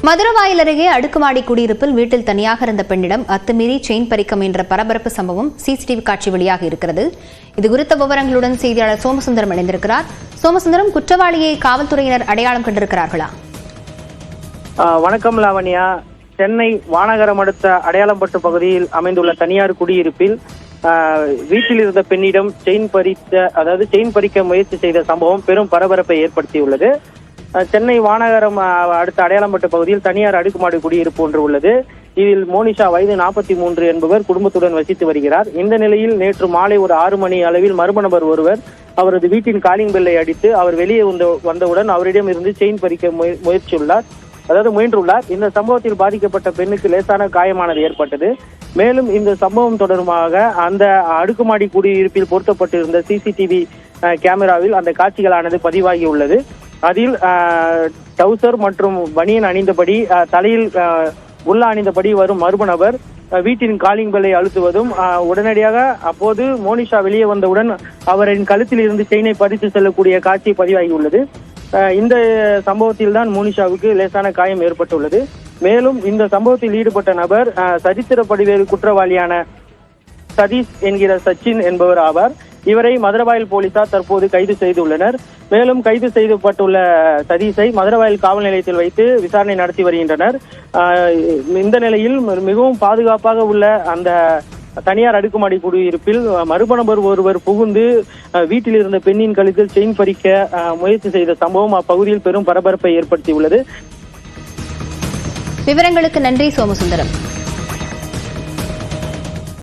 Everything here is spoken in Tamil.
மதுரவாயல் அருகே அடுக்குமாடி குடியிருப்பில் வீட்டில் தனியாக இருந்த பெண்ணிடம் அத்துமீறி செயின் பறிக்க முயன்ற பரபரப்பு சம்பவம் சிசிடிவி காட்சி வெளியாக இருக்கிறது. இதுகுறித்த விவரங்களுடன் செய்தியாளர் சோமசுந்தரம் இணைந்திருக்கிறார். சோமசுந்தரம், குற்றவாளியை காவல்துறையினர் அடையாளம் கண்டிருக்கிறார்களா? வணக்கம் லாவண்யா. சென்னை வானகரம் அடுத்த அடையாளம்பட்டு பகுதியில் அமைந்துள்ள தனியார் குடியிருப்பில் வீட்டில் இருந்த பெண்ணிடம் செயின் பறிக்க முயற்சி செய்த சம்பவம் பெரும் பரபரப்பை ஏற்படுத்தியுள்ளது. சென்னை வானகரம் அடுத்த அடையாளம்பட்டு பகுதியில் தனியார் அடுக்குமாடி குடியிருப்பு ஒன்று உள்ளது. இதில் மோனிஷா வயது 43 என்பவர் குடும்பத்துடன் வசித்து வருகிறார். இந்த நிலையில் நேற்று மாலை ஒரு 6 மணி அளவில் மர்ம நபர் ஒருவர் அவரது வீட்டின் காலிங் பெல்லை அடித்து அவர் வெளியே வந்தவுடன் அவரிடம் இருந்து செயின் பறிக்க முயன்றுள்ளார். இந்த சம்பவத்தில் பாதிக்கப்பட்ட பெண்ணுக்கு லேசான காயமானது ஏற்பட்டது. மேலும் இந்த சம்பவம் தொடர்பாக அந்த அடுக்குமாடி குடியிருப்பில் பொருத்தப்பட்டிருந்த சிசிடிவி கேமராவில் அந்த காட்சிகளானது பதிவாகி உள்ளது. அதில் டவுசர் மற்றும் பனியன் அணிந்தபடி தலையில் உள்ள அணிந்தபடி வரும் மர்ம நபர் வீட்டின் காலிங் பெல்லை அழுத்துவதும் உடனடியாக அப்போது மோனிஷா வெளியே வந்தவுடன் அவரின் கழுத்தில் இருந்து செயினை பறித்து செல்லக்கூடிய காட்சி பதிவாகி உள்ளது. இந்த சம்பவத்தில் தான் மோனிஷாவுக்கு லேசான காயம் ஏற்பட்டுள்ளது. மேலும் இந்த சம்பவத்தில் ஈடுபட்ட நபர் சரித்திர பதிவேறு குற்றவாளியான சதீஷ் என்கிற சச்சின் என்பவர் ஆவார். இவரை மதுரவாயல் போலீசார் தற்போது கைது செய்துள்ளனர். மேலும் கைது செய்யப்பட்டுள்ள சதீஷை மதுரவாயல் காவல் நிலையத்தில் வைத்து விசாரணை நடத்தி வருகின்றனர். இந்த நிலையில் மிகவும் பாதுகாப்பாக உள்ள அந்த தனியார் அடுக்குமாடி குடியிருப்பில் மர்ம நபர் ஒருவர் புகுந்து வீட்டில் இருந்த பெண்ணின் கழுத்தில் செயின் பறிக்க முயற்சி செய்த சம்பவம் அப்பகுதியில் பெரும் பரபரப்பை ஏற்படுத்தியுள்ளது. விவரங்களுக்கு நன்றி சோமசுந்தரம்.